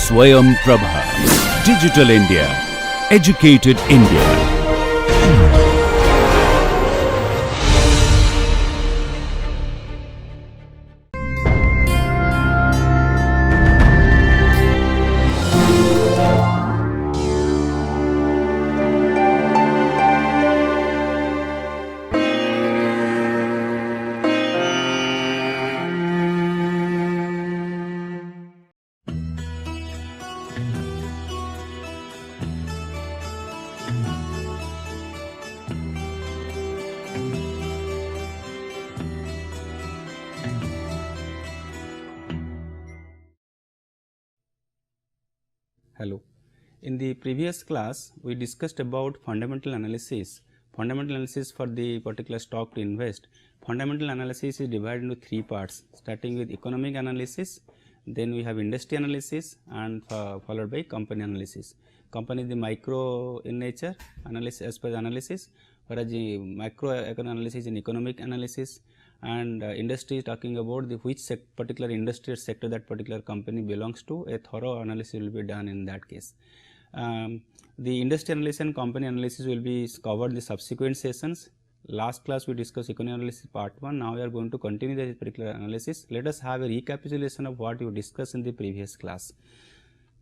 Swayam Prabha. Digital India. Educated India. Hello. In the previous class, we discussed about fundamental analysis. Fundamental analysis for the particular stock to invest. Fundamental analysis is divided into three parts, starting with economic analysis, then we have industry analysis, and followed by company analysis. Company is the micro in nature analysis as per the analysis, whereas the macro analysis in economic analysis, and industry is talking about the which particular industry or sector that particular company belongs to. A thorough analysis will be done in that case. The industry analysis and company analysis will be covered in the subsequent sessions. Last class we discussed economic analysis part 1. Now we are going to continue this particular analysis. Let us have a recapitulation of what you discussed in the previous class.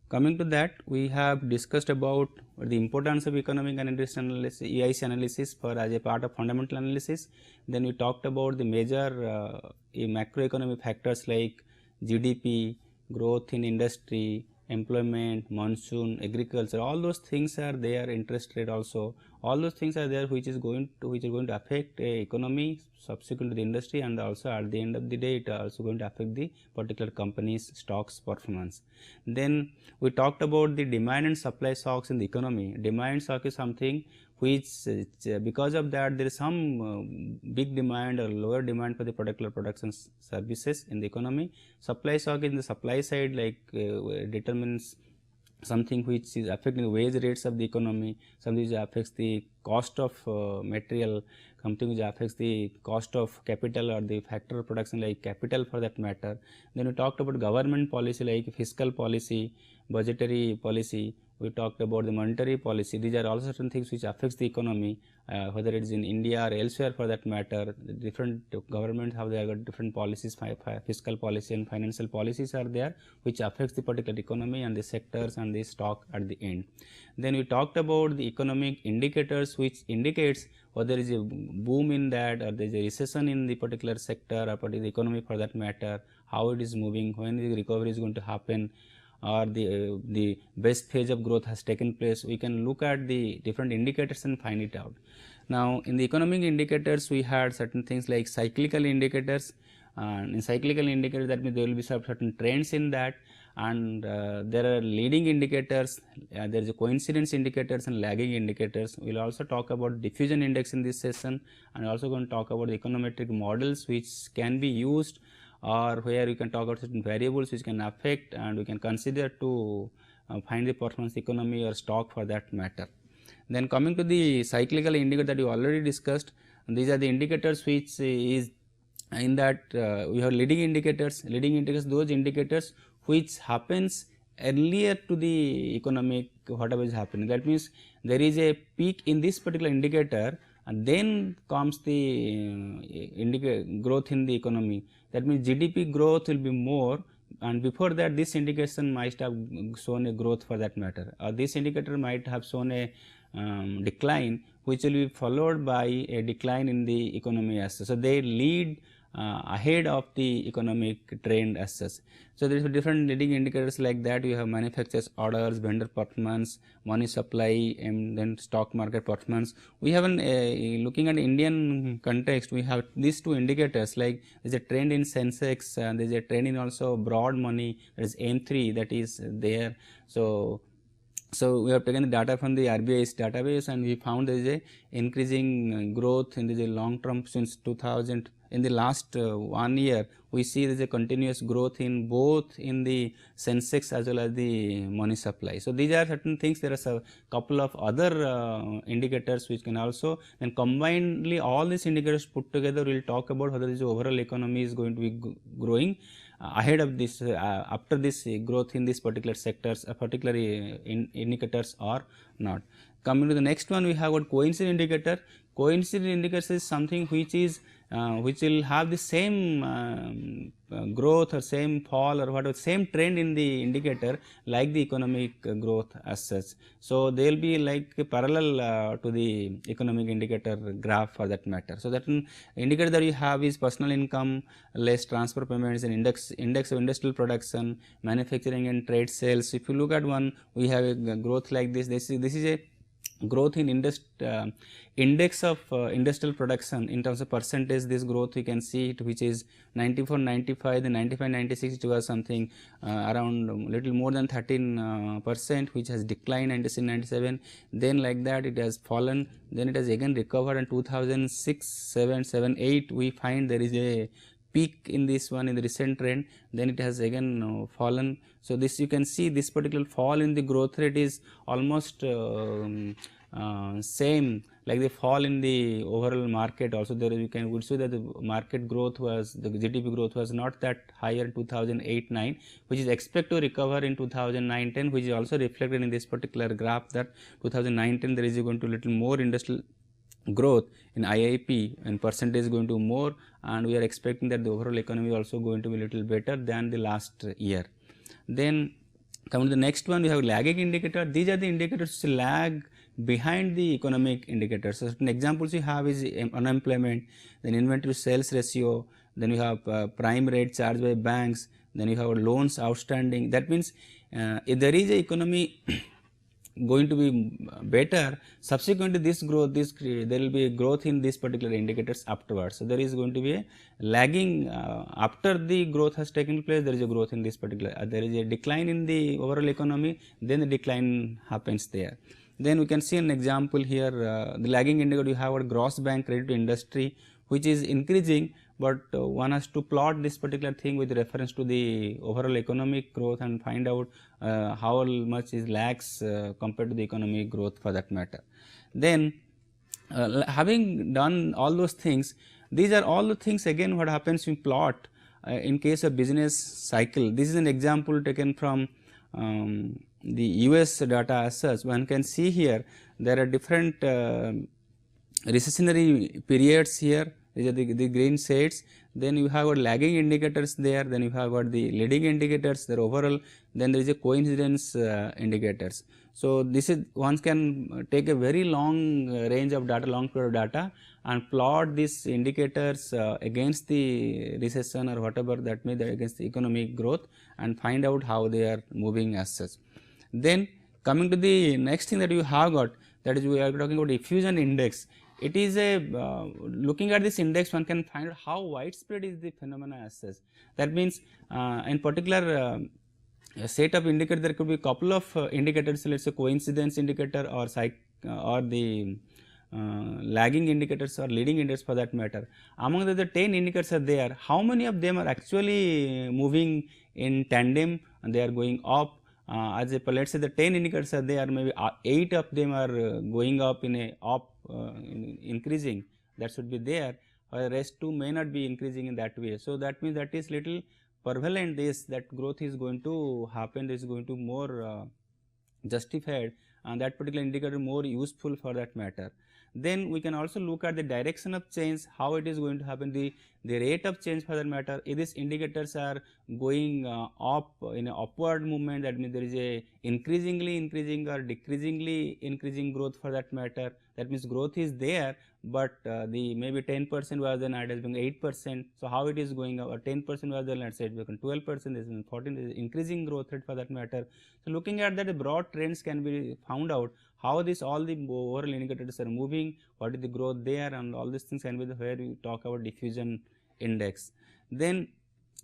Coming to that, we have discussed about the importance of economic and industry analysis, EIC analysis for as a part of fundamental analysis. Then we talked about the major macroeconomic factors like GDP, growth in industry, employment, monsoon, agriculture. All those things are there. Interest rate also. All those things are there, which is going to affect a economy subsequent to the industry, and also at the end of the day, it also going to affect the particular company's stocks performance. Then we talked about the demand and supply shocks in the economy. Demand shock is something which because of that there is some big demand or lower demand for the particular products and services in the economy. Supply shock in the supply side, like determines something which is affecting the wage rates of the economy, something which affects the cost of material, something which affects the cost of capital or the factor of production like capital for that matter. Then we talked about government policy like fiscal policy, budgetary policy. We talked about the monetary policy. These are also certain things which affects the economy, whether it is in India or elsewhere for that matter. Different governments have their different policies, fiscal policy and financial policies are there, which affects the particular economy and the sectors and the stock at the end. Then we talked about the economic indicators, which indicates whether there is a boom in that or there is a recession in the particular sector or particular economy for that matter, how it is moving, when the recovery is going to happen, or the best phase of growth has taken place. We can look at the different indicators and find it out. Now, in the economic indicators, we had certain things like cyclical indicators, and in cyclical indicators, that means there will be certain trends in that, and there are leading indicators, there is a coincidence indicators and lagging indicators. We will also talk about diffusion index in this session, and also going to talk about the econometric models which can be used, or where you can talk about certain variables which can affect and we can consider to find the performance economy or stock for that matter. Then coming to the cyclical indicator that you already discussed, these are the indicators which is in that we have leading indicators, those indicators which happens earlier to the economic whatever is happening. That means there is a peak in this particular indicator, and then comes the growth in the economy. That means GDP growth will be more, and before that this indication might have shown a growth for that matter, or this indicator might have shown a decline, which will be followed by a decline in the economy as such. So they lead ahead of the economic trend as such. So there is different leading indicators like that. You have manufacturers orders, vendor performance, money supply, and then stock market performance. We have looking at Indian context, we have these two indicators, like there is a trend in Sensex, there is a trend in also broad money, there is M3 that is there. So we have taken the data from the RBI's database, and we found there is a increasing growth in the long term since 2000. In the last 1 year, we see there is a continuous growth in both in the Sensex as well as the money supply. So these are certain things. There are a couple of other indicators which can also, and combinedly all these indicators put together, we will talk about whether this overall economy is going to be growing ahead of this after this growth in these particular sectors, particular indicators or not. Coming to the next one, we have got coincident indicator. Coincident indicators is something which is which will have the same growth or same fall or whatever, same trend in the indicator like the economic growth as such. So, they will be like parallel to the economic indicator graph for that matter. So, that indicator that you have is personal income less transfer payments and index of industrial production, manufacturing and trade sales. If you look at one, we have a growth like this. This is a growth in index of industrial production in terms of percentage. This growth we can see it, which is 94, 95, then 95, 96 it was something around little more than 13%, which has declined 96, 97, then like that it has fallen, then it has again recovered, and 2006, 7, 8 we find there is a peak in this one in the recent trend, then it has again fallen. So, this you can see this particular fall in the growth rate is almost same like the fall in the overall market. Also there we would see that the market growth was, the GDP growth was not that higher in 2008-9, which is expected to recover in 2009-10, which is also reflected in this particular graph that 2009-10 there is going to little more industrial growth in IIP and percentage is going to more, and we are expecting that the overall economy also going to be little better than the last year. Then coming to the next one, we have lagging indicator. These are the indicators which lag behind the economic indicators. So, certain examples you have is unemployment, then inventory sales ratio, then you have prime rate charged by banks, then you have loans outstanding. That means if there is a economy going to be better, subsequent to this growth, there will be a growth in these particular indicators afterwards. So, there is going to be a lagging after the growth has taken place, there is a growth in this particular, there is a decline in the overall economy, then the decline happens there. Then we can see an example here, the lagging indicator you have a gross bank credit to industry, which is increasing, but one has to plot this particular thing with reference to the overall economic growth and find out how much is lags compared to the economic growth for that matter. Then having done all those things, these are all the things again what happens in plot in case of business cycle. This is an example taken from the US data as such. One can see here there are different recessionary periods here. These are the green shades, then you have got lagging indicators there, then you have got the leading indicators there overall, then there is a coincidence indicators. So, this is one can take a very long range of data, long period of data and plot these indicators against the recession or whatever that may be against the economic growth and find out how they are moving as such. Then coming to the next thing that you have got, that is we are talking about diffusion index. It is a looking at this index, one can find out how widespread is the phenomena as such. That means in particular set of indicators, there could be couple of indicators, let us say coincidence indicator or the lagging indicators or leading indicators for that matter. Among the 10 indicators are there, how many of them are actually moving in tandem and they are going up? As a let us say the 10 indicators are there, maybe 8 of them are going up in a increasing, that should be there, while rest 2 may not be increasing in that way. So, that means that is little prevalent, that growth is going to happen, is going to more justified, and that particular indicator more useful for that matter. Then we can also look at the direction of change, how it is going to happen, the rate of change for that matter. If these indicators are going up in an upward movement, that means there is a increasingly increasing or decreasingly increasing growth for that matter. That means growth is there, but the maybe 10% was then it has become 8%. So, how it is going up, or 10% was then let us say it become 12%, this is 14, this is increasing growth rate for that matter. So, looking at that, the broad trends can be found out, how this all the overall indicators are moving, what is the growth there, and all these things can be where we talk about diffusion index. Then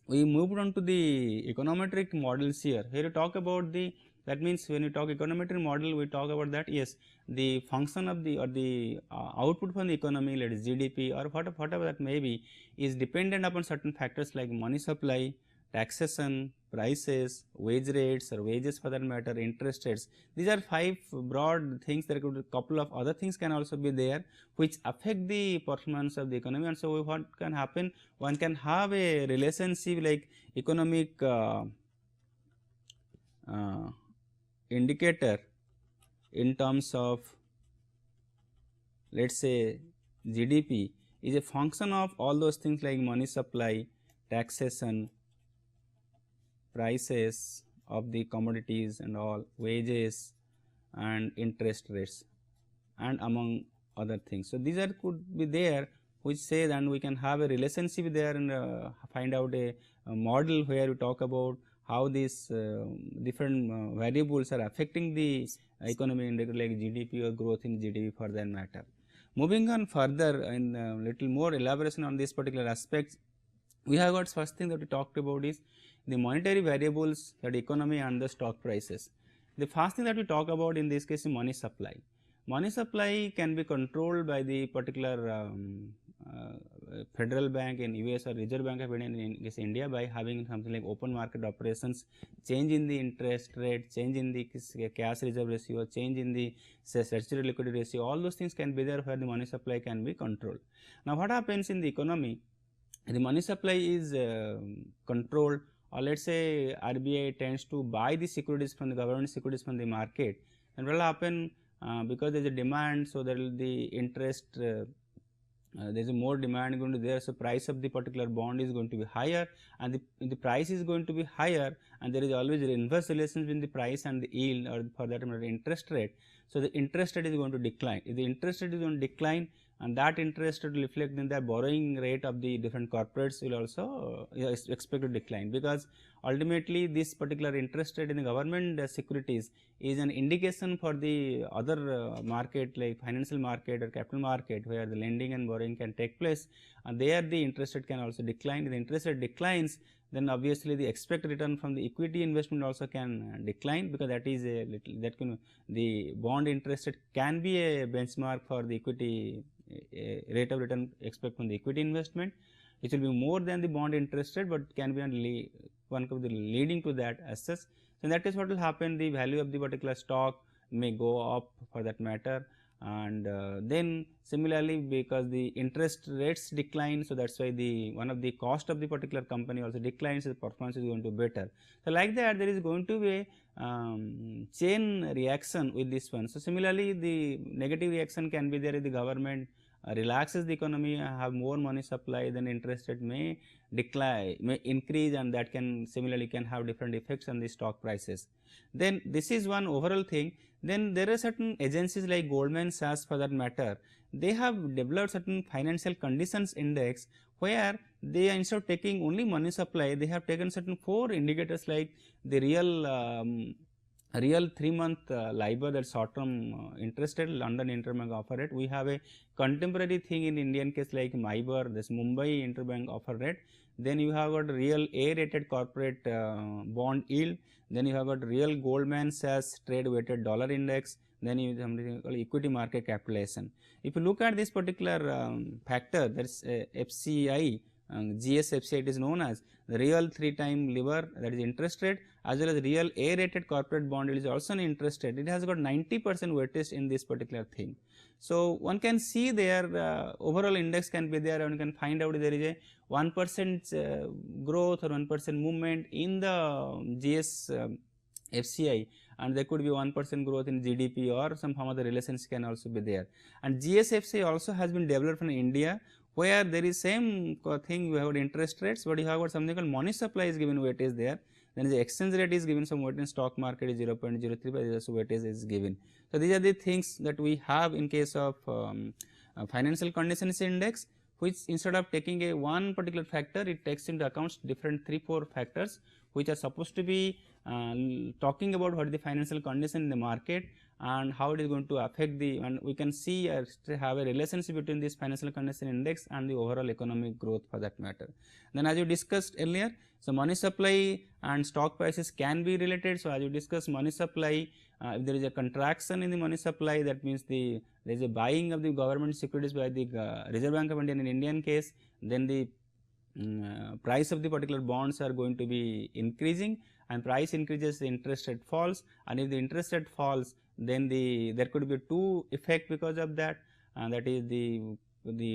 we moved on to the econometric models here. Here you talk about the, that means when you talk econometric model, we talk about that yes, the function of the or the output from the economy, let is GDP or whatever that may be, is dependent upon certain factors like money supply, taxation, prices, wage rates or wages for that matter, interest rates. These are 5 broad things. There could be a couple of other things can also be there which affect the performance of the economy. And so, what can happen? One can have a relationship like economic indicator in terms of, let us say, GDP is a function of all those things like money supply, taxation, prices of the commodities and all, wages and interest rates and among other things. So, these are could be there which say that we can have a relationship there and find out a model where we talk about how these different variables are affecting the economy indicator like GDP or growth in GDP for that matter. Moving on further in little more elaboration on this particular aspects, we have got first thing that we talked about is the monetary variables, that economy and the stock prices. The first thing that we talk about in this case is money supply. Money supply can be controlled by the particular federal bank in US or Reserve Bank of India in case India by having something like open market operations, change in the interest rate, change in the cash reserve ratio, change in the statutory liquidity ratio, all those things can be there where the money supply can be controlled. Now, what happens in the economy? The money supply is controlled, or let us say RBI tends to buy the securities from the government securities from the market, and what will happen because there is a demand. So, there will the interest there is a more demand going to there. So, price of the particular bond is going to be higher, and the price is going to be higher, and there is always an inverse relation between the price and the yield, or for that matter interest rate. So, the interest rate is going to decline. If the interest rate is going to decline, and that interest rate will reflect in the borrowing rate of the different corporates will also expect to decline, because ultimately this particular interest rate in the government securities is an indication for the other market like financial market or capital market where the lending and borrowing can take place, and there the interest rate can also decline. If the interest rate declines, then obviously the expected return from the equity investment also can decline, because that is a little that can the bond interest rate can be a benchmark for the equity rate of return expect from the equity investment. It will be more than the bond interest rate, but can be one of the leading to that as such. So, in that case what will happen, the value of the particular stock may go up for that matter, and then similarly because the interest rates decline. So, that is why the one of the cost of the particular company also declines, the performance is going to be better. So, like that there is going to be a chain reaction with this one. So, similarly the negative reaction can be there if the government relaxes the economy, have more money supply, then interest rate may decline, may increase, and that can similarly can have different effects on the stock prices. Then this is one overall thing. Then there are certain agencies like Goldman Sachs for that matter, they have developed certain financial conditions index where they instead of taking only money supply, they have taken certain 4 indicators like the real 3-month LIBOR, that short term interest rate, London interbank offer rate. We have a contemporary thing in Indian case like MIBOR, this Mumbai interbank offer rate. Then you have got real A rated corporate bond yield. Then you have got real Goldman Sachs trade weighted dollar index. Then you have something called equity market capitalization. If you look at this particular factor, that is FCI, GSFCI it is known as the real 3-time LIBOR, that is interest rate, as well as real A rated corporate bond yield is also an interest rate. It has got 90% weightage in this particular thing. So, one can see their overall index can be there, and one can find out there is a 1% growth or 1% movement in the FCI, and there could be 1% growth in GDP or some form of the relations can also be there. And GSFCI also has been developed from India, where there is same thing, you have interest rates, but you have got something called money supply is given weightage there. Then the exchange rate is given some weight in stock market is 0.03, but so weightage is given. So, these are the things that we have in case of financial conditions index, which instead of taking a one particular factor, it takes into account different 3-4 factors which are supposed to be talking about what is the financial condition in the market and how it is going to affect the, and we can see have a relationship between this financial condition index and the overall economic growth for that matter. Then as you discussed earlier, so money supply and stock prices can be related. So, as you discussed money supply, if there is a contraction in the money supply, that means there is a buying of the government securities by the Reserve Bank of India in Indian case, then the price of the particular bonds are going to be increasing, and price increases, the interest rate falls, and if the interest rate falls, then there could be two effect because of that, and that is the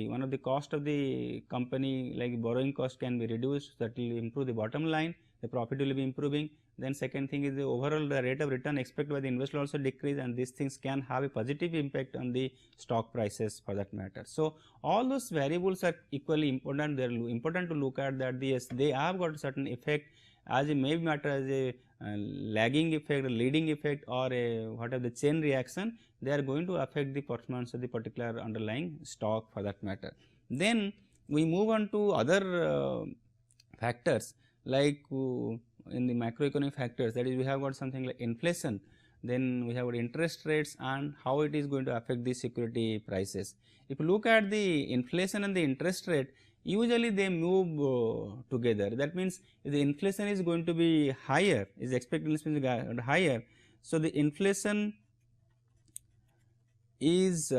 one of the cost of the company, like borrowing cost, can be reduced, that will improve the bottom line, the profit will be improving. Then second thing is the overall the rate of return expected by the investor also decrease, and these things can have a positive impact on the stock prices for that matter. So, all those variables are equally important, they are important to look at that. Yes, they have got a certain effect, as it may matter as a lagging effect, a leading effect, or a whatever the chain reaction, they are going to affect the performance of the particular underlying stock for that matter. Then we move on to other factors, like in the macroeconomic factors, that is we have got something like inflation, then we have got interest rates and how it is going to affect the security prices. If you look at the inflation and the interest rate, usually they move together. That means, if the inflation is going to be higher, is expected inflation is higher, so the inflation is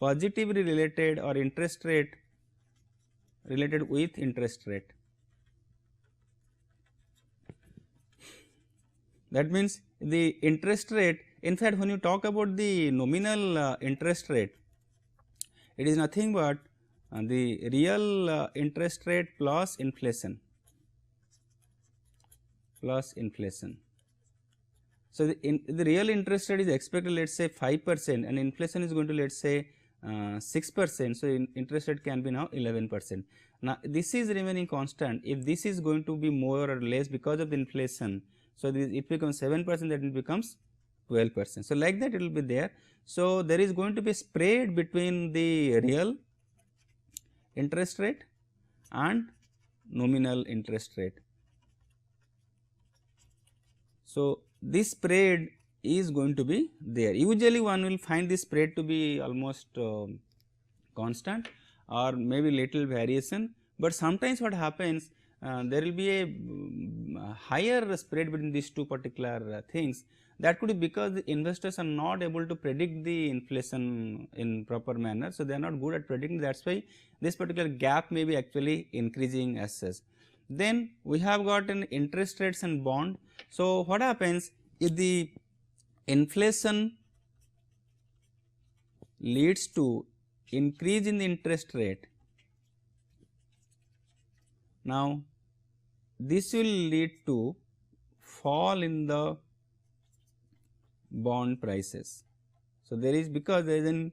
positively related, or interest rate related with interest rate. That means, the interest rate, in fact, when you talk about the nominal interest rate, it is nothing but the real interest rate plus inflation, plus inflation. So, the real interest rate is expected, let us say 5%, and inflation is going to, let us say 6%. So, interest rate can be now 11%. Now, this is remaining constant. If this is going to be more or less because of the inflation, so it becomes 7%, that it becomes 12%. So, like that it will be there. So, there is going to be spread between the real interest rate and nominal interest rate. So, this spread is going to be there. Usually one will find this spread to be almost constant, or maybe little variation, but sometimes what happens, there will be a higher spread between these two particular things. That could be because the investors are not able to predict the inflation in proper manner. So, they are not good at predicting, that is why this particular gap may be actually increasing as such. Then we have got an interest rates and bond. So, what happens if the inflation leads to increase in the interest rate? Now, this will lead to fall in the bond prices. So, there is, because there is an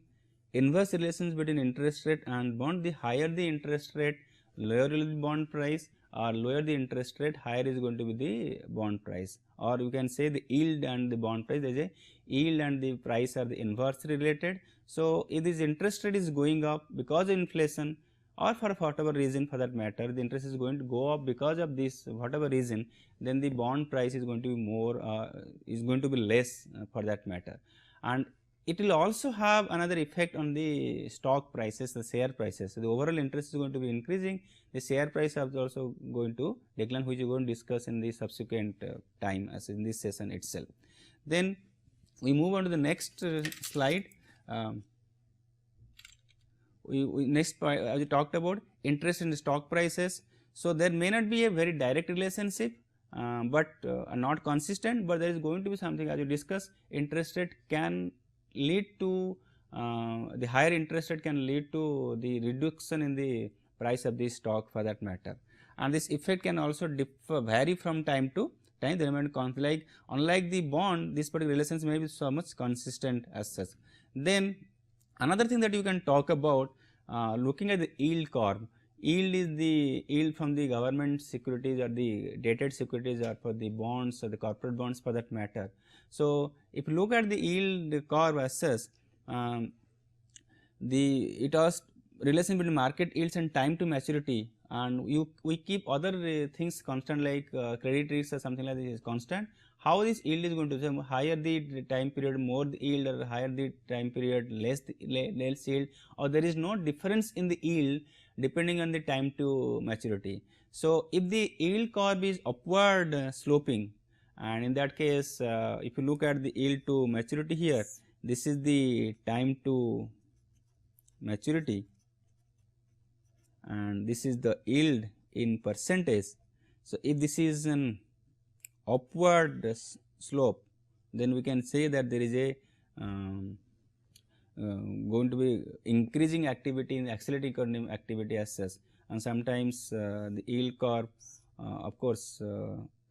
inverse relations between interest rate and bond, the higher the interest rate, lower will be bond price, or lower the interest rate, higher is going to be the bond price, or you can say the yield and the bond price, there is a yield and the price are the inversely related. So, if this interest rate is going up because of inflation, or for whatever reason for that matter, the interest is going to go up because of this whatever reason, then the bond price is going to be more, is going to be less for that matter. And it will also have another effect on the stock prices, the share prices. So, the overall interest is going to be increasing, the share price is also going to decline, which we are going to discuss in the subsequent time as in this session itself. Then we move on to the next slide. We next as we talked about interest in the stock prices. So, there may not be a very direct relationship, but not consistent, but there is going to be something, as you discuss, interest rate can lead to the higher interest rate can lead to the reduction in the price of the stock for that matter, and this effect can also vary from time to time. They remain constant, like unlike the bond, this particular relations may be so much consistent as such. Then another thing that you can talk about, looking at the yield curve. Yield is the yield from the government securities or the dated securities, or for the bonds or the corporate bonds for that matter. So, if you look at the yield curve as such, it has relation between market yields and time to maturity, and we keep other things constant, like credit risk or something like this is constant. How this yield is going to, so higher the time period, more the yield, or higher the time period, less yield, or there is no difference in the yield depending on the time to maturity. So, if the yield curve is upward sloping, and in that case, if you look at the yield to maturity here, this is the time to maturity, and this is the yield in percentage. So, if this is an upward slope, then we can say that there is a going to be increasing activity in accelerating economic activity as such, and sometimes the yield curve, of course,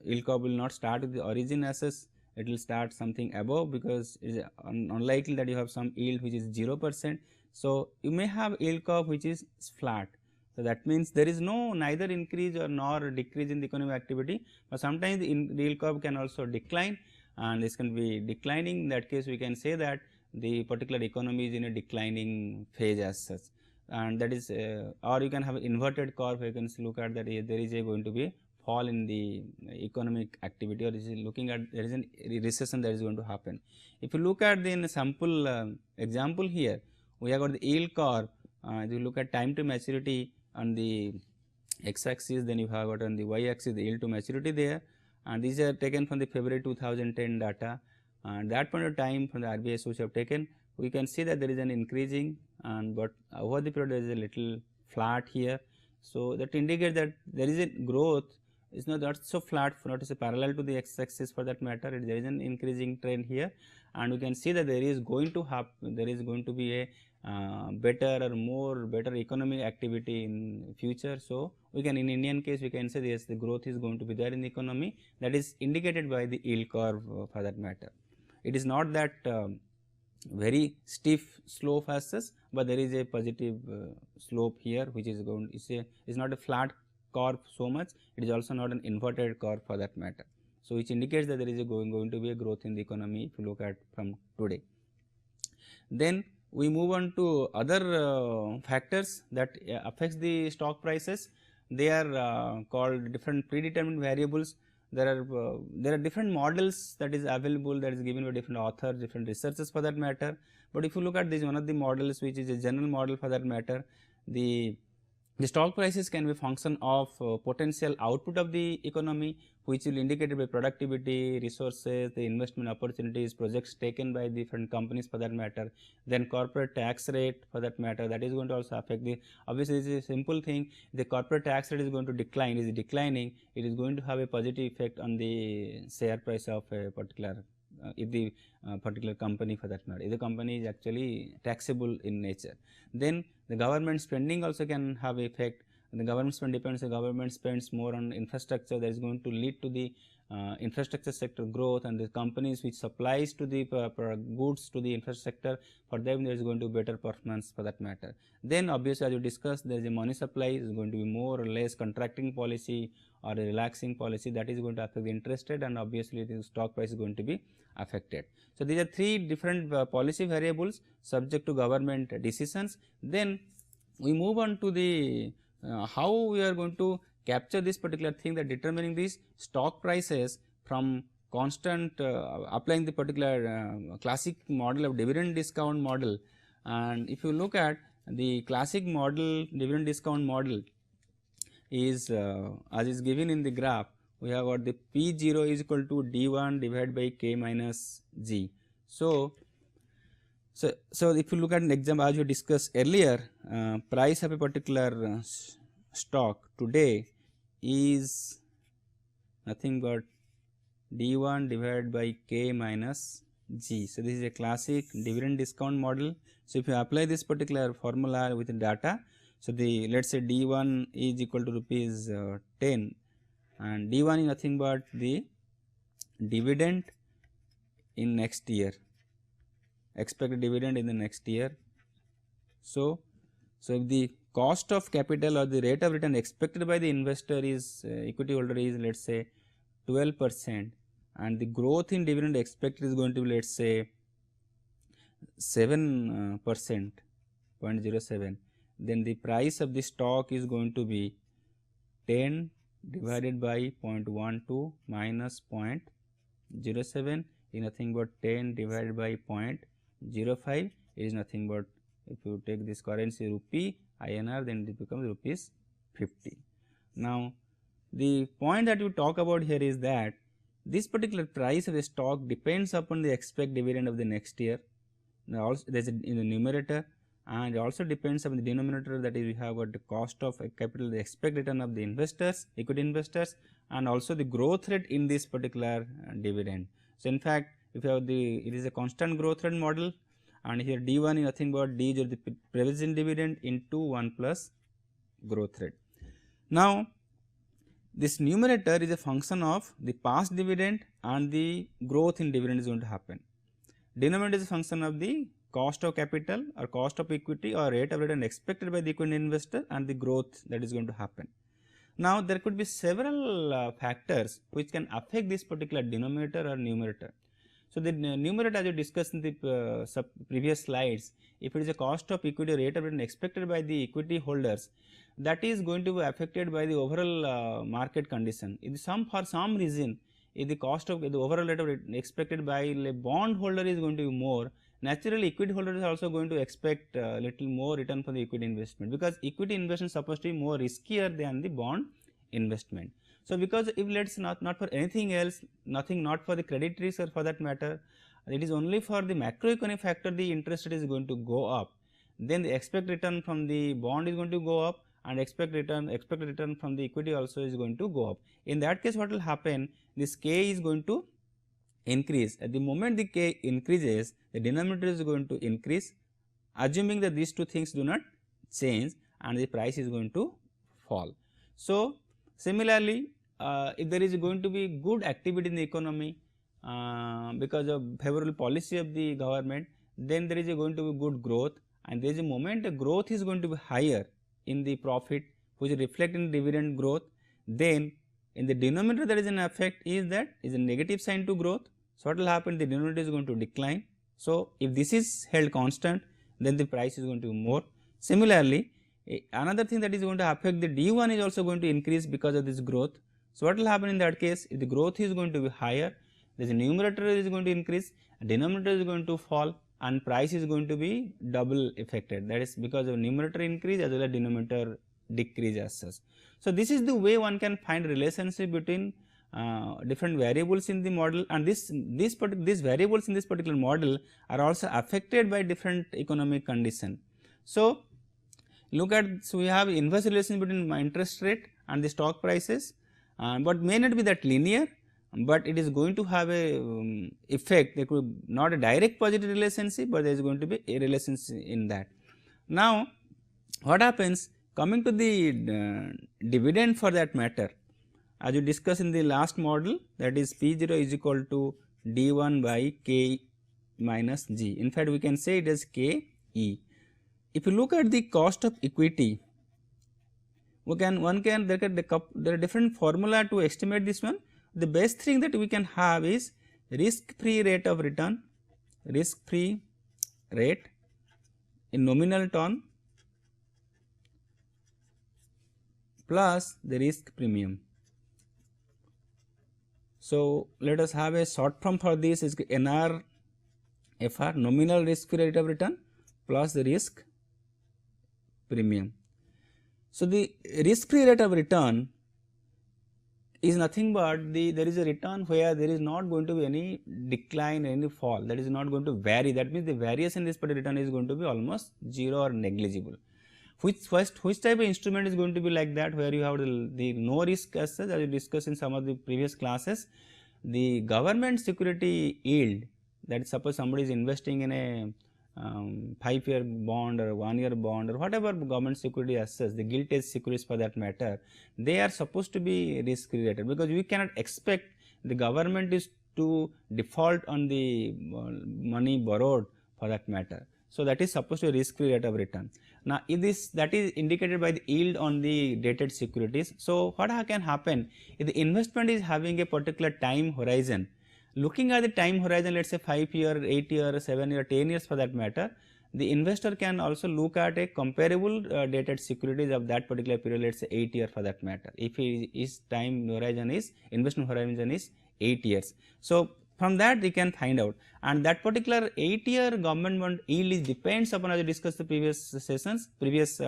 yield curve will not start with the origin as such, it will start something above, because it is unlikely that you have some yield which is 0%. So, you may have yield curve which is flat. So, that means there is no neither increase or nor decrease in the economic activity, but sometimes the yield curve can also decline, and this can be declining. In that case, we can say that the particular economy is in a declining phase as such, and that is or you can have an inverted curve where you can look at that there is going to be a fall in the economic activity, or is looking at there is a recession that is going to happen. If you look at the sample example here, we have got the yield curve. If you look at time to maturity on the x axis, then you have got on the y axis the yield to maturity there, and these are taken from the February 2010 data, and that point of time from the RBI source have taken, we can see that there is an increasing, and but over the period there is a little flat here. So, that indicates that there is a growth, it is not that so flat, not so parallel to the x axis for that matter, there is an increasing trend here, and we can see that there is going to happen, there is going to be a better or more better economic activity in future. So, we can in Indian case we can say yes, the growth is going to be there in the economy, that is indicated by the yield curve for that matter. It is not that very stiff slope as such, but there is a positive slope here which is going is not a flat curve so much, it is also not an inverted curve for that matter. So, which indicates that there is a going to be a growth in the economy if you look at from today. Then we move on to other factors that affects the stock prices. They are called different predetermined variables. There are different models that is available, that is given by different authors, different researchers for that matter. But if you look at this one of the models which is a general model for that matter, the stock prices can be a function of potential output of the economy, which will indicate by productivity, resources, the investment opportunities, projects taken by different companies for that matter, then corporate tax rate for that matter, that is going to also affect the, obviously this is a simple thing, the corporate tax rate is going to decline, is declining, it is going to have a positive effect on the share price of a particular if the particular company for that matter, if the company is actually taxable in nature. Then the government spending also can have effect, and the government spend depends, the government spends more on infrastructure, that is going to lead to the infrastructure sector growth, and the companies which supplies to the goods to the infrastructure, for them there is going to be better performance for that matter. Then obviously as you discussed, there is a money supply, is going to be more or less contracting policy or a relaxing policy, that is going to affect the interest rate, and obviously the stock price is going to be affected. So, these are three different policy variables subject to government decisions. Then we move on to the how we are going to capture this particular thing, that determining these stock prices from constant applying the particular classic model of dividend discount model. And if you look at the classic model, dividend discount model is as is given in the graph, we have got the P0 is equal to D1 divided by K minus G. So, if you look at an example as we discussed earlier, price of a particular stock today is nothing but D1 divided by K minus G. So, this is a classic dividend discount model. So, if you apply this particular formula with the data, so the let us say D1 is equal to rupees 10, and D1 is nothing but the dividend in next year, expected dividend in the next year. So, if the cost of capital or the rate of return expected by the investor is equity holder is let us say 12%, and the growth in dividend expected is going to be let us say 7%, 0.07, then the price of the stock is going to be 10 divided by 0.12 minus 0.07 is nothing but 10 divided by 0.05 is nothing but, if you take this currency rupee INR, then it becomes rupees 50. Now, the point that you talk about here is that this particular price of a stock depends upon the expected dividend of the next year. Now, also there is in the numerator, and it also depends on the denominator, that is we have got the cost of capital, the expected return of the investors, equity investors, and also the growth rate in this particular dividend. So, in fact, if you have it is a constant growth rate model, and here D1 is nothing but D is the prevailing dividend into 1 plus growth rate. Now, this numerator is a function of the past dividend and the growth in dividend is going to happen. Denominator is a function of the cost of capital or cost of equity or rate of return expected by the equity investor and the growth that is going to happen. Now, there could be several factors which can affect this particular denominator or numerator. So, the numerator, as we discussed in the previous slides, if it is a cost of equity or rate of return expected by the equity holders, that is going to be affected by the overall market condition. If for some reason, if the cost of the overall rate of return expected by a bond holder is going to be more, naturally equity holder is also going to expect little more return for the equity investment, because equity investment is supposed to be more riskier than the bond investment. So, because if let us not for anything else, not for the credit risk or for that matter, it is only for the macroeconomic factor the interest rate is going to go up, then the expected return from the bond is going to go up and expected return from the equity also is going to go up. In that case, what will happen, this k is going to increase. At the moment the k increases, the denominator is going to increase, assuming that these two things do not change, and the price is going to fall. So, similarly, if there is going to be good activity in the economy because of favorable policy of the government, then there is going to be good growth, and there is a moment the growth is going to be higher in the profit, which is reflected in dividend growth. Then in the denominator, there is an effect is that is a negative sign to growth. So, what will happen, the denominator is going to decline. So, if this is held constant, then the price is going to be more. Similarly, another thing that is going to affect the D1 is also going to increase because of this growth. So, what will happen in that case, if the growth is going to be higher, there is a numerator is going to increase, denominator is going to fall, and price is going to be double affected, that is because of numerator increase as well as denominator decrease as such. So, this is the way one can find relationship between different variables in the model, and these variables in this particular model are also affected by different economic condition. So, look at, so we have inverse relation between interest rate and the stock prices, but may not be that linear, but it is going to have a effect. There could not a direct positive relationship, but there is going to be a relationship in that. Now, what happens, coming to the dividend for that matter, as we discussed in the last model, that is P0 is equal to D1 by K minus G. In fact, we can say it as K E. If you look at the cost of equity, there are different formula to estimate this one. The best thing that we can have is risk-free rate of return, risk-free rate in nominal term plus the risk premium. So, let us have a short form for this is NRFR, nominal risk-free rate of return plus the risk premium. So, the risk-free rate of return is nothing but there is a return where there is not going to be any decline, any fall, that is not going to vary. That means, the variation in this particular return is going to be almost 0 or negligible. Which type of instrument is going to be like that, where you have the no risk as such, as we discussed in some of the previous classes. The government security yield, that is suppose somebody is investing in a 5-year bond or 1-year bond or whatever government security as such, the gilt edge securities for that matter, they are supposed to be risk related, because we cannot expect the government is to default on the money borrowed for that matter. So, that is supposed to be risk free rate of return. Now, if that is indicated by the yield on the dated securities. So, what can happen if the investment is having a particular time horizon, looking at the time horizon, let us say 5-year, 8-year, 7-year, 10 years for that matter, the investor can also look at a comparable dated securities of that particular period, let us say 8 year for that matter, if his time horizon is, investment horizon is 8 years. So, from that they can find out, and that particular 8-year government bond yield depends upon, as we discussed the previous sessions, previous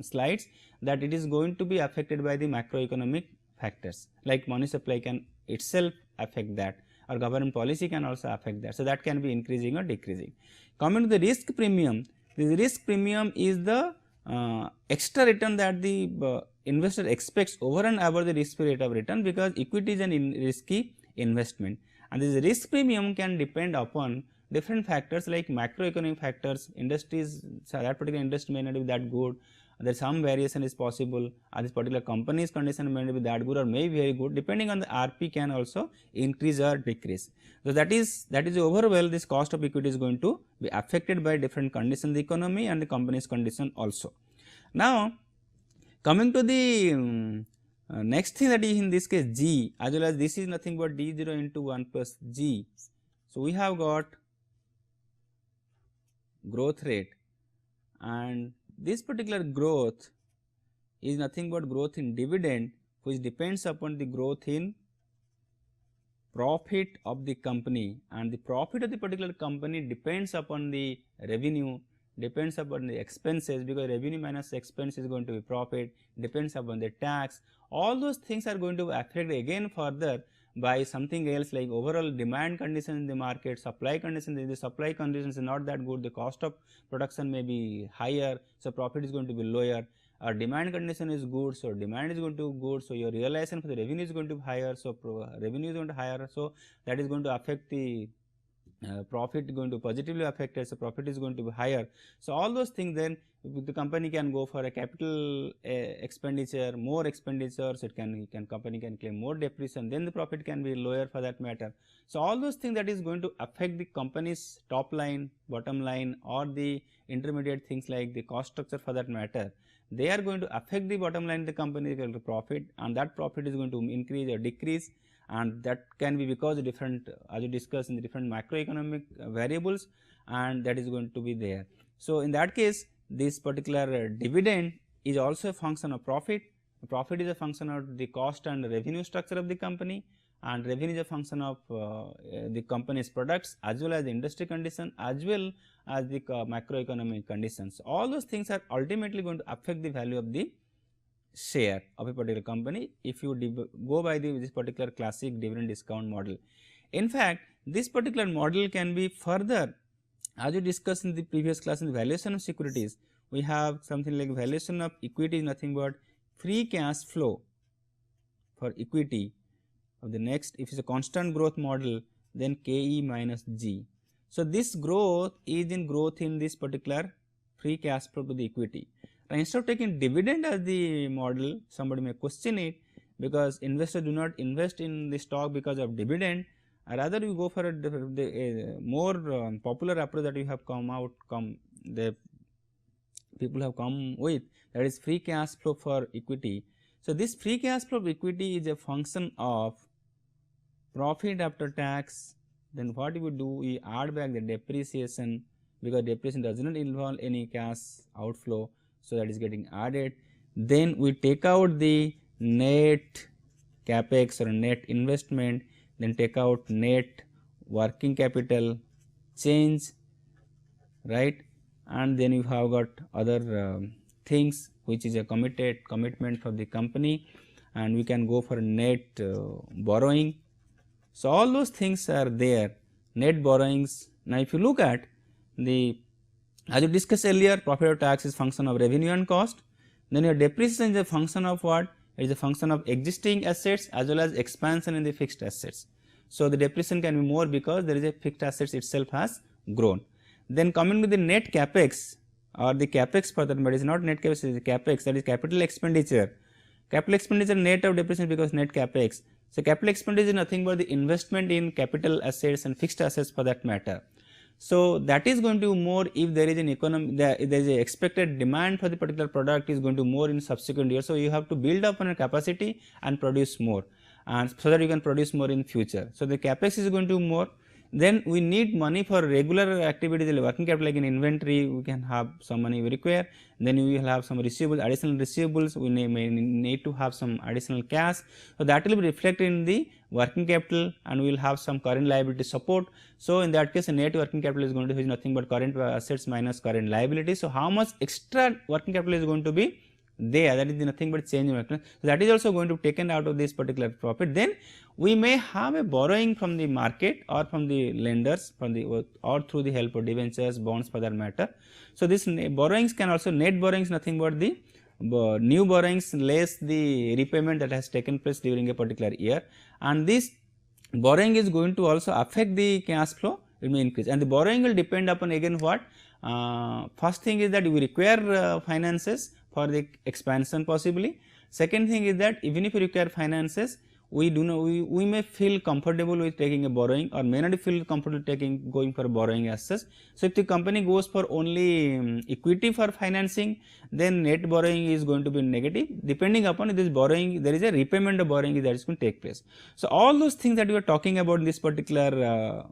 slides, that it is going to be affected by the macroeconomic factors, like money supply can itself affect that, or government policy can also affect that. So, that can be increasing or decreasing. Coming to the risk premium, The risk premium is the extra return that the investor expects over and above the risk free rate of return, because equity is an risky investment, and this risk premium can depend upon different factors like macroeconomic factors. Industries, so that particular industry may not be that good, there is some variation is possible, or this particular company's condition may not be that good or may be very good, depending on the RP can also increase or decrease. So, that is overall this cost of equity is going to be affected by different conditions in the economy and the company's condition also. Now, coming to the next thing, that is in this case G, as well as this is nothing but D0 into 1 plus G. So, we have got growth rate, and this particular growth is nothing but growth in dividend, which depends upon the growth in profit of the company, and the profit of the particular company depends upon the revenue, depends upon the expenses, because revenue minus expense is going to be profit, depends upon the tax. All those things are going to affect again further by something else like overall demand conditions in the market, supply conditions. If the supply conditions is not that good, the cost of production may be higher, so profit is going to be lower. Or demand condition is good, so demand is going to be good, so your realization for the revenue is going to be higher, so revenue is going to be higher, so that is going to affect the profit, going to positively affect it, so profit is going to be higher. So, all those things, then the company can go for a capital expenditure, more expenditures, company can claim more depreciation, then the profit can be lower for that matter. So, all those things that is going to affect the company's top line, bottom line, or the intermediate things like the cost structure for that matter, they are going to affect the bottom line of the company profit, and that profit is going to increase or decrease, and that can be because of different, as we discussed, in the different macroeconomic variables, and that is going to be there. So, in that case, this particular dividend is also a function of profit. Profit is a function of the cost and revenue structure of the company, and revenue is a function of the company's products as well as the industry condition as well as the macroeconomic conditions. All those things are ultimately going to affect the value of the share of a particular company if you go by this particular classic dividend discount model. In fact, this particular model can be further, as we discussed in the previous class, in the valuation of securities, we have something like valuation of equity is nothing but free cash flow for equity of the next, if it is a constant growth model, then KE minus G. So, this growth is in growth in this particular free cash flow to the equity. Now, instead of taking dividend as the model, somebody may question it, because investors do not invest in the stock because of dividend, rather you go for a more popular approach that you have the people have come with, that is free cash flow for equity. So, this free cash flow of equity is a function of profit after tax. Then what we do, we add back the depreciation, because depreciation does not involve any cash outflow. So, that is getting added. Then we take out the net capex or net investment, then take out net working capital change, right, and then you have got other things which is a commitment for the company, and we can go for net borrowing. So, all those things are there, net borrowings. Now, if you look at the, as we discussed earlier, profit after tax is function of revenue and cost, then your depreciation is a function of what? It is a function of existing assets as well as expansion in the fixed assets. So, the depreciation can be more because there is a fixed assets itself has grown. Then coming to the net capex or the capex for that, but it is not net capex, it is capex, that is capital expenditure. Capital expenditure net of depreciation because net capex. So, capital expenditure is nothing but the investment in capital assets and fixed assets for that matter. So, that is going to be more if there is an there is a expected demand for the particular product is going to more in subsequent years. So, you have to build up on a capacity and produce more, and so that you can produce more in future. So, the capex is going to be more. Then we need money for regular activities like working capital, like in inventory we can have some money we require, then we will have some receivables, additional receivables, we may need to have some additional cash. So, that will be reflected in the working capital and we will have some current liability support. So, in that case net working capital is going to be nothing but current assets minus current liability. So, how much extra working capital is going to be there, that is nothing but change in market. So, that is also going to be taken out of this particular profit. Then we may have a borrowing from the market or from the lenders from the or through the help of debentures, bonds for that matter. So, this borrowings can also, net borrowings nothing but the new borrowings less the repayment that has taken place during a particular year, and this borrowing is going to also affect the cash flow, it may increase, and the borrowing will depend upon again what. First thing is that we require finances for the expansion possibly. Second thing is that even if you require finances, we do not, we may feel comfortable with taking a borrowing or may not feel comfortable going for borrowing as such. So, if the company goes for only equity for financing, then net borrowing is going to be negative. Depending upon this borrowing, there is a repayment of borrowing that is going to take place. So, all those things that we are talking about in this particular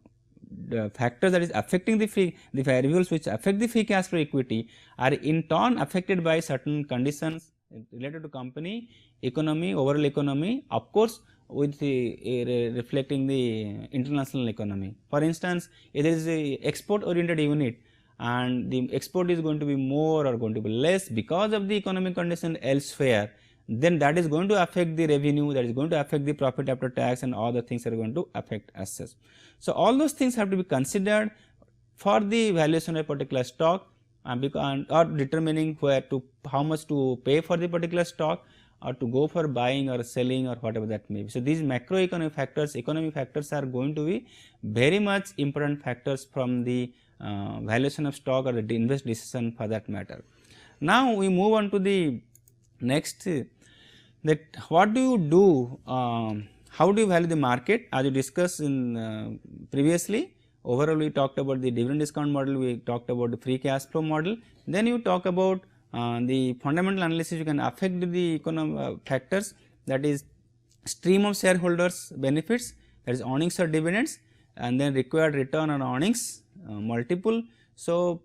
the factors that is affecting the variables which affect the free cash flow equity are in turn affected by certain conditions related to company, economy, overall economy, of course, with the reflecting the international economy. For instance, if there is a export oriented unit and the export is going to be more or going to be less because of the economic condition elsewhere, then that is going to affect the revenue, that is going to affect the profit after tax, and all the things are going to affect as such. So, all those things have to be considered for the valuation of a particular stock or determining where to, how much to pay for the particular stock or to go for buying or selling or whatever that may be. So, these macroeconomic factors, economic factors are going to be very much important factors from the valuation of stock or the invest decision for that matter. Now, we move on to the next, that what do you do, how do you value the market, as we discussed in previously. Overall, we talked about the dividend discount model, we talked about the free cash flow model, then you talk about the fundamental analysis. You can affect the economic factors, that is stream of shareholders benefits, that is earnings or dividends, and then required return on earnings multiple. So,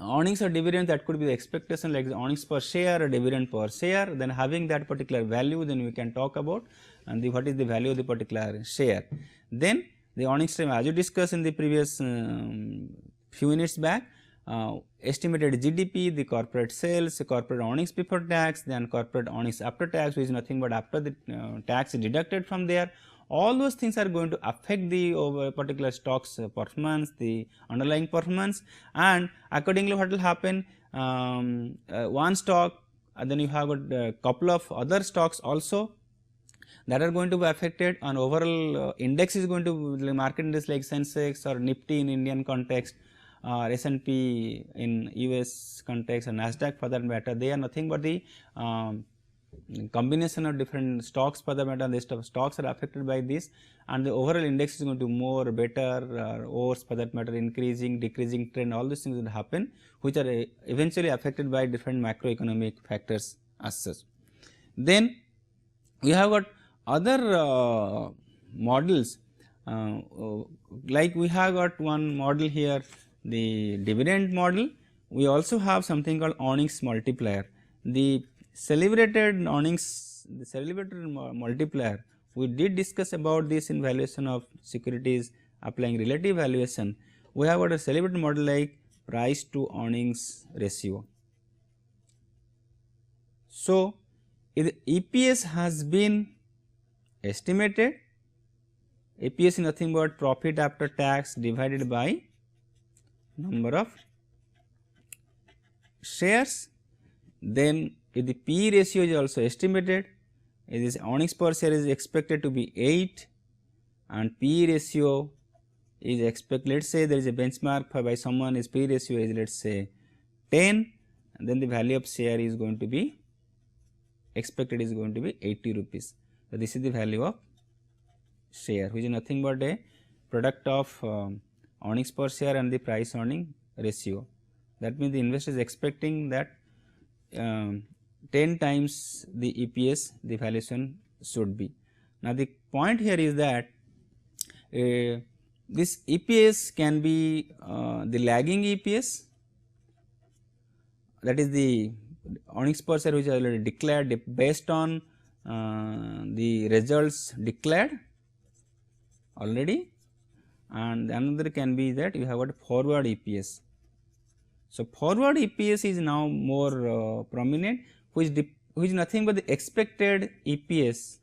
earnings or dividend, that could be the expectation like the earnings per share or dividend per share, then having that particular value, then we can talk about and what is the value of the particular share. Then the earnings stream, as you discussed in the previous few minutes back, estimated GDP, the corporate sales, the corporate earnings before tax, then corporate earnings after tax, which is nothing but after the tax is deducted from there. All those things are going to affect the particular stock's performance, the underlying performance, and accordingly what will happen, one stock, then you have a couple of other stocks also that are going to be affected, and overall index is going to be, market index like Sensex or Nifty in Indian context, or S&P in US context, or Nasdaq for that matter, they are nothing but the combination of different stocks for the matter. The stocks are affected by this, and the overall index is going to more, better, or worse for that matter, increasing, decreasing trend, all these things will happen, which are eventually affected by different macroeconomic factors as such. Then we have got other models, like we have got one model here, the dividend model. We also have something called earnings multiplier. The celebrated earnings, the celebrated multiplier, we did discuss about this in valuation of securities applying relative valuation. We have got a celebrated model like price to earnings ratio. So, if EPS has been estimated, EPS is nothing but profit after tax divided by number of shares. Then if the P ratio is also estimated, it is earnings per share is expected to be 8 and P ratio is expected, let us say there is a benchmark by someone, is P ratio is let us say 10, and then the value of share is going to be expected is going to be 80 rupees. So, this is the value of share, which is nothing but a product of earnings per share and the price earning ratio. That means, the investor is expecting that 10 times the EPS the valuation should be. Now, the point here is that this EPS can be the lagging EPS, that is the earnings per share which is already declared based on the results declared already, and another can be that you have got forward EPS. So, forward EPS is now more prominent, which is nothing but the expected EPS,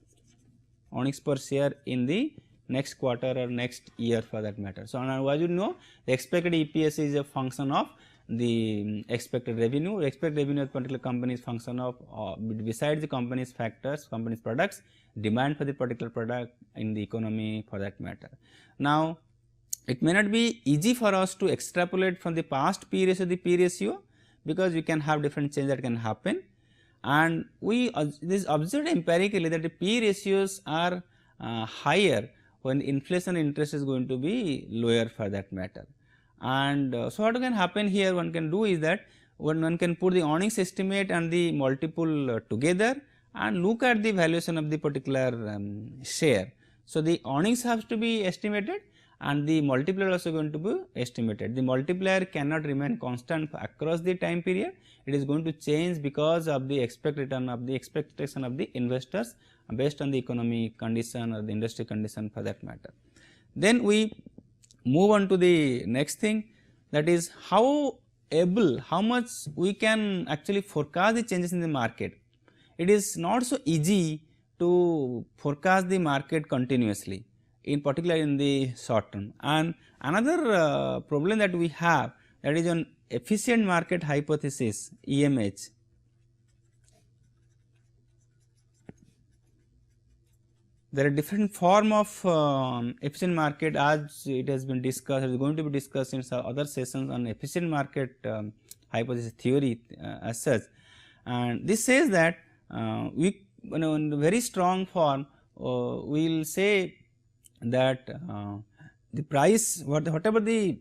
earnings per share, in the next quarter or next year for that matter. So, now as you know, the expected EPS is a function of the expected revenue. Expected revenue of particular company is function of besides the company's factors, company's products, demand for the particular product in the economy for that matter. Now, it may not be easy for us to extrapolate from the past P ratio to the P ratio, because we can have different change that can happen, and we this observed empirically that the P ratios are higher when inflation interest is going to be lower for that matter. And so, what can happen here, one can do is that one can put the earnings estimate and the multiple together and look at the valuation of the particular share. So, the earnings has to be estimated and the multiplier also going to be estimated. The multiplier cannot remain constant across the time period, it is going to change because of the expected return of the expectation of the investors based on the economic condition or the industry condition for that matter. Then we move on to the next thing, that is how much we can actually forecast the changes in the market. It is not so easy to forecast the market continuously, in particular in the short term. And another problem that we have, that is on efficient market hypothesis, EMH. There are different form of efficient market, as it has been discussed, it is going to be discussed in some other sessions on efficient market hypothesis theory as such. And this says that we, in a very strong form, we will say that the price, whatever the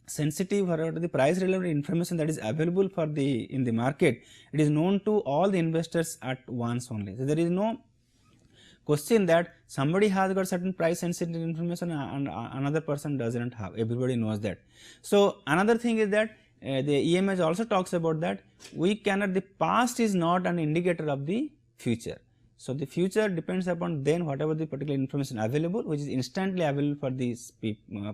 sensitive, whatever the price relevant information that is available for the in the market, it is known to all the investors at once only. So, there is no question that somebody has got certain price sensitive information and another person does not have, everybody knows that. So, another thing is that the EMH also talks about that we cannot, the past is not an indicator of the future. So, the future depends upon then whatever the particular information available, which is instantly available for these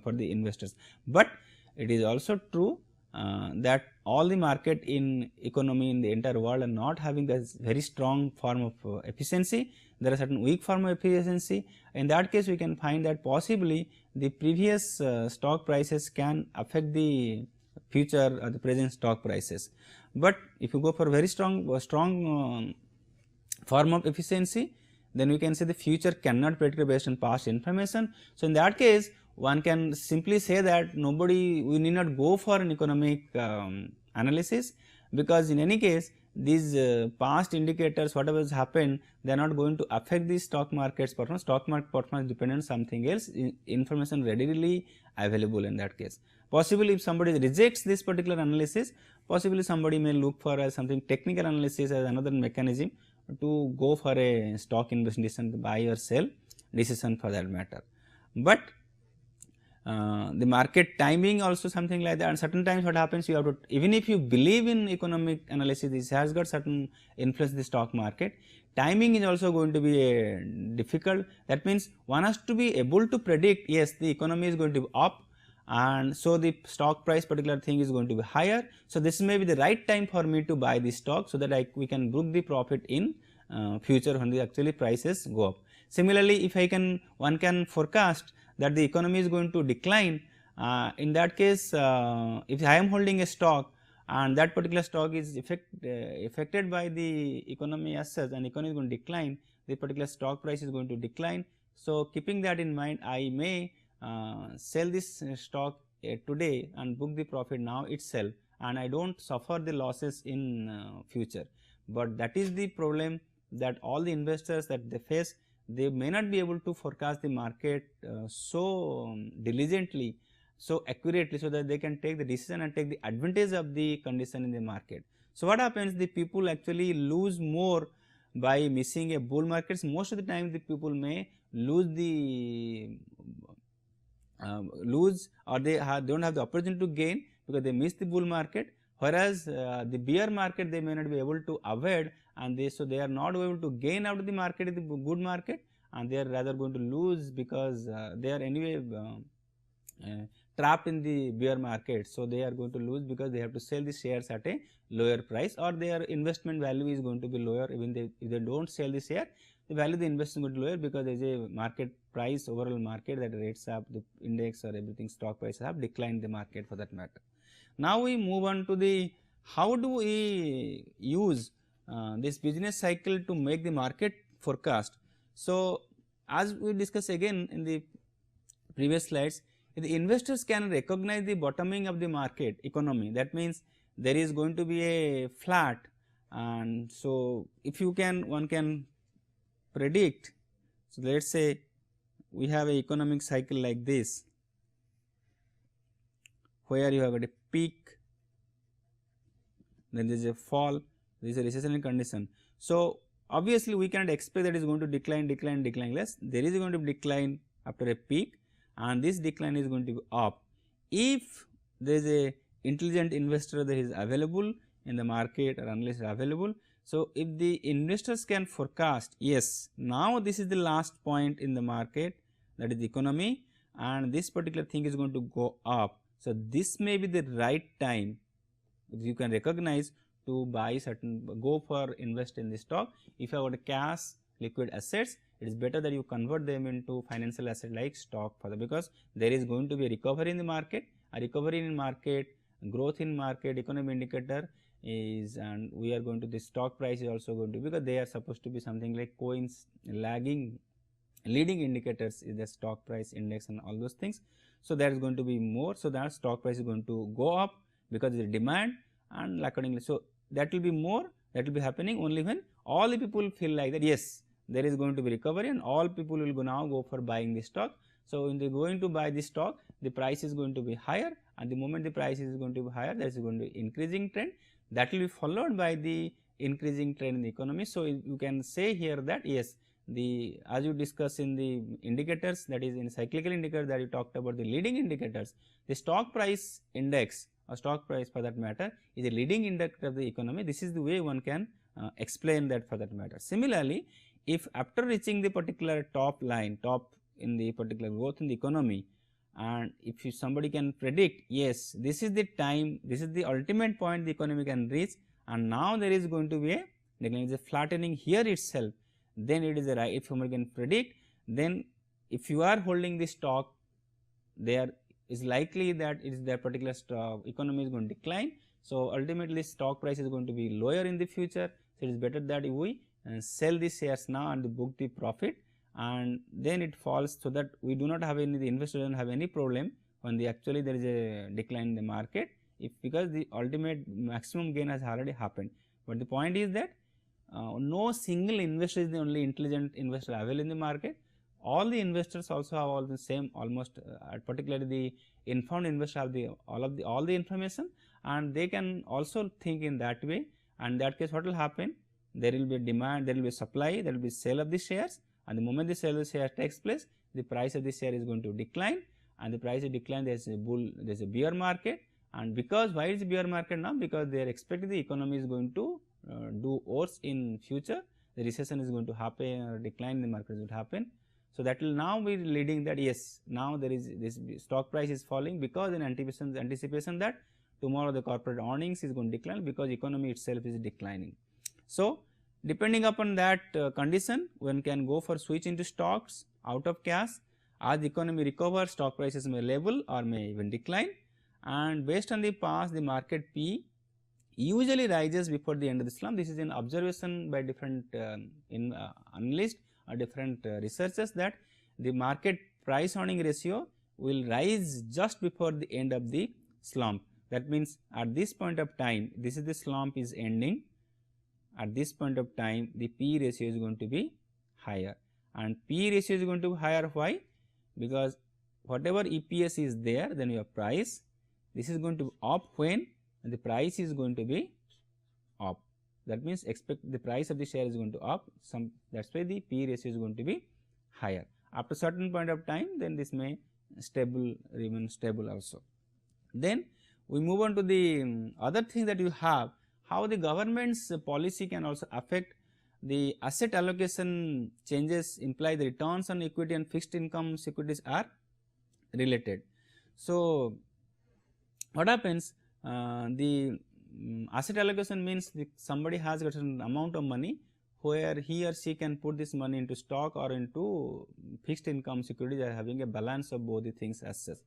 for the investors. But it is also true that all the market in economy in the entire world are not having this very strong form of efficiency. There are certain weak form of efficiency. In that case, we can find that possibly the previous stock prices can affect the future or the present stock prices. But if you go for very strong form of efficiency, then we can say the future cannot predict based on past information. So, in that case, one can simply say that we need not go for an economic analysis, because in any case these past indicators, whatever has happened, they are not going to affect the stock market's performance. Stock market performance depends on something else, information readily available in that case. Possibly if somebody rejects this particular analysis, possibly somebody may look for something technical analysis as another mechanism to go for a stock investment decision, buy or sell decision for that matter. But the market timing also something like that, and certain times what happens, you have to, even if you believe in economic analysis, this has got certain influence in the stock market, timing is also going to be difficult. That means one has to be able to predict, yes, the economy is going to be up, and so the stock price particular thing is going to be higher. So, this may be the right time for me to buy the stock, so that we can book the profit in future when the actually prices go up. Similarly, if one can forecast that the economy is going to decline, in that case if I am holding a stock and that particular stock is affected by the economy as such, and economy is going to decline, the particular stock price is going to decline. So, keeping that in mind, I may sell this stock today and book the profit now itself, and I do not suffer the losses in future. But that is the problem that all the investors that they face. They may not be able to forecast the market so diligently, so accurately, so that they can take the decision and take the advantage of the condition in the market. So, what happens, the people actually lose more by missing a bull markets. Most of the time the people may lose or they do not have the opportunity to gain because they miss the bull market, whereas the bear market they may not be able to avoid, and so they are not able to gain out of the market in the good market, and they are rather going to lose because they are anyway trapped in the bear market. So, they are going to lose because they have to sell the shares at a lower price, or their investment value is going to be lower. Even if they do not sell the share, the value of the investment is going to be lower, because there is a market price, overall market, that rates up, the index or everything, stock prices have declined in the market for that matter. Now, we move on to the how do we use this business cycle to make the market forecast. So, as we discussed again in the previous slides, the investors can recognize the bottoming of the market economy. That means, there is going to be a flat, and so if you can, one can predict. So, let us say we have a economic cycle like this, where you have got a peak, then there is a fall, there is a recessionary condition. So, obviously, we cannot expect that it is going to decline less. There is going to be decline after a peak, and this decline is going to be up. If there is a intelligent investor that is available in the market, or analysts are available. So, if the investors can forecast, yes, now this is the last point in the market, that is the economy, and this particular thing is going to go up. So, this may be the right time you can recognize to buy certain, go for invest in the stock. If you have got cash, liquid assets, it is better that you convert them into financial asset like stock, for the, because there is going to be a recovery in the market, a recovery in market, growth in market, economic indicator is, and we are going to, the stock price is also going to, because they are supposed to be something like lagging, leading indicators is the stock price index and all those things. So, that is going to be more. So, that stock price is going to go up because the demand, and accordingly. So, that will be more, that will be happening only when all the people feel like that, yes, there is going to be recovery, and all people will go now go for buying the stock. So, when they are going to buy the stock, the price is going to be higher, and the moment the price is going to be higher, there is going to be increasing trend, that will be followed by the increasing trend in the economy. So, you can say here that yes, the, as you discuss in the indicators, that is in cyclical indicator that you talked about, the leading indicators, the stock price index or stock price for that matter is a leading indicator of the economy. This is the way one can explain that for that matter. Similarly, if after reaching the particular top line, top in the particular growth in the economy, and if you, somebody can predict, yes, this is the time, this is the ultimate point the economy can reach, and now there is going to be a decline, is a flattening here itself, then it is a right. If somebody can predict, then if you are holding the stock, there is likely that it is that particular stock economy is going to decline. So, ultimately stock price is going to be lower in the future. So, it is better that we sell the shares now and book the profit, and then it falls, so that we do not have any, the investor does not have any problem when the actually there is a decline in the market, if because the ultimate maximum gain has already happened. But the point is that no single investor is the only intelligent investor available in the market. All the investors also have all the same, almost particularly the informed investor have the all the information, and they can also think in that way. And that case, what will happen? There will be a demand, there will be a supply, there will be sale of the shares, and the moment the sale of the share takes place, the price of the share is going to decline, and the price of decline, there is a bull, there is a bear market. And because why is bear market now? Because they are expecting the economy is going to do worse in future, the recession is going to happen, or decline in the market is going to happen. So, that will now be leading that yes, now there is this stock price is falling, because in anticipation that tomorrow the corporate earnings is going to decline, because economy itself is declining. So, depending upon that condition, one can go for switch into stocks out of cash. As the economy recovers, stock prices may level or may even decline, and based on the past, the market P usually rises before the end of the slump. This is an observation by different analysts or different researchers, that the market price earning ratio will rise just before the end of the slump. That means, at this point of time, this is the slump is ending, at this point of time the P ratio is going to be higher, and P ratio is going to be higher. Why? Because whatever EPS is there, then your price, this is going to be up when the price is going to be up. That means, expect the price of the share is going to up, some, that is why the P ratio is going to be higher. After certain point of time, then this may stable, remain stable also. Then we move on to the other thing that you have, how the government's policy can also affect the asset allocation changes, imply the returns on equity and fixed income securities are related. So, what happens, the asset allocation means somebody has got an amount of money where he or she can put this money into stock or into fixed income securities, are having a balance of both the things as such.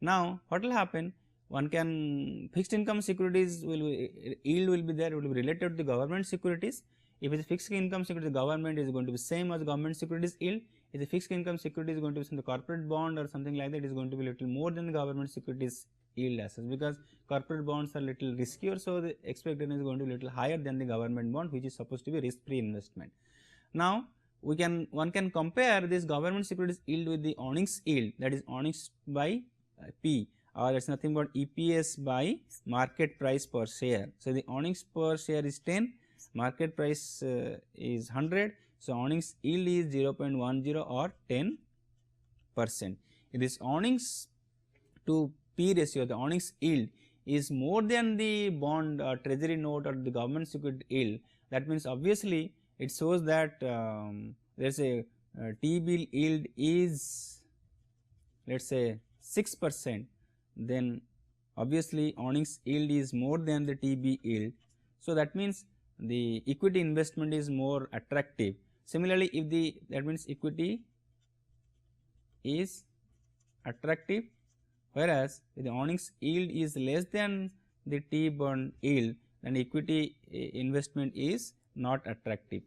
Now, what will happen, one can fixed income securities will yield will be there, will be related to the government securities. If it is fixed income security, the government is going to be same as government securities yield. If the fixed income security is going to be some corporate bond or something like that, it is going to be little more than the government securities yield as such, because corporate bonds are little riskier. So, the expectation is going to be little higher than the government bond, which is supposed to be risk free investment. Now, one can compare this government securities yield with the earnings yield, that is earnings by P, or that is nothing but EPS by market price per share. So, the earnings per share is 10, market price is 100. So, earnings yield is 0.10 or 10%. If this earnings to P ratio, the earnings yield is more than the bond or treasury note or the government security yield, that means obviously it shows that there is a T bill yield is, let us say 6%, then obviously earnings yield is more than the T bill yield. So, that means the equity investment is more attractive. Similarly, if that means equity is attractive, whereas if the earnings yield is less than the T bond yield, then equity investment is not attractive.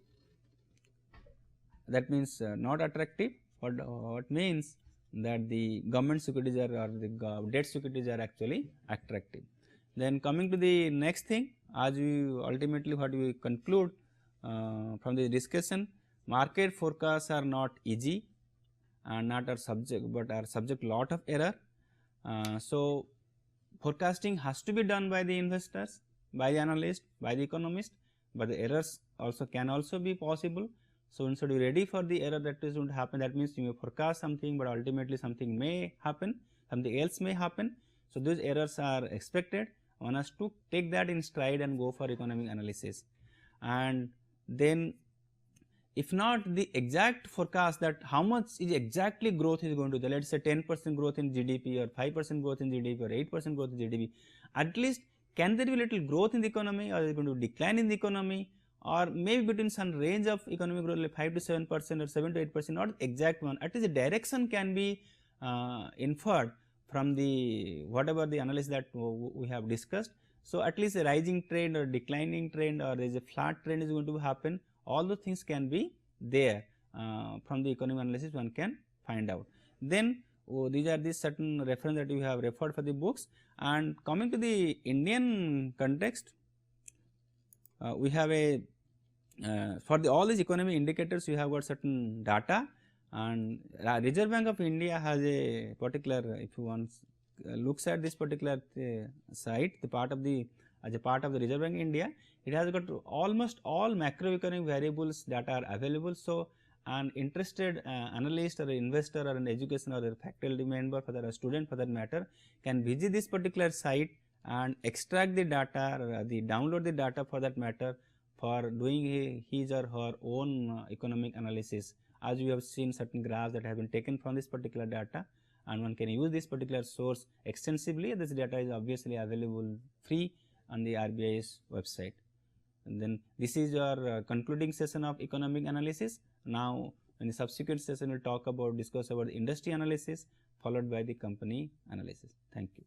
That means not attractive, what means that the government securities are, or the debt securities are actually attractive. Then coming to the next thing, as we ultimately what we conclude from the discussion, market forecasts are not easy and not are subject, but are subject lot of error. So, forecasting has to be done by the investors, by the analyst, by the economist, but the errors also can also be possible. So, one should be ready for the error that is going to happen. That means, you may forecast something, but ultimately something may happen, something else may happen. So, those errors are expected. One has to take that in stride and go for economic analysis. And then if not the exact forecast that how much is exactly growth is going to be, let us say 10% growth in GDP or 5% growth in GDP or 8% growth in GDP, at least can there be little growth in the economy, or is it going to decline in the economy, or maybe between some range of economic growth like 5 to 7% or 7 to 8%, not exact one, at least the direction can be inferred from the whatever the analysis that we have discussed. So, at least a rising trend or declining trend, or there is a flat trend is going to happen, all those things can be there from the economic analysis one can find out. Then these are the certain reference that we have referred for the books. And coming to the Indian context, we have a for all these economic indicators we have got certain data, and Reserve Bank of India has a particular, if you want looks at this particular site, the part of the as a part of the Reserve Bank of India, it has got almost all macroeconomic variables that are available. So, an interested analyst or investor or an education or a faculty member for that, or student for that matter, can visit this particular site and extract the data or the download the data for that matter, for doing his or her own economic analysis. As we have seen certain graphs that have been taken from this particular data, and one can use this particular source extensively. This data is obviously available free on the RBI's website. And then this is your concluding session of economic analysis. Now, in the subsequent session, we will discuss about industry analysis, followed by the company analysis. Thank you.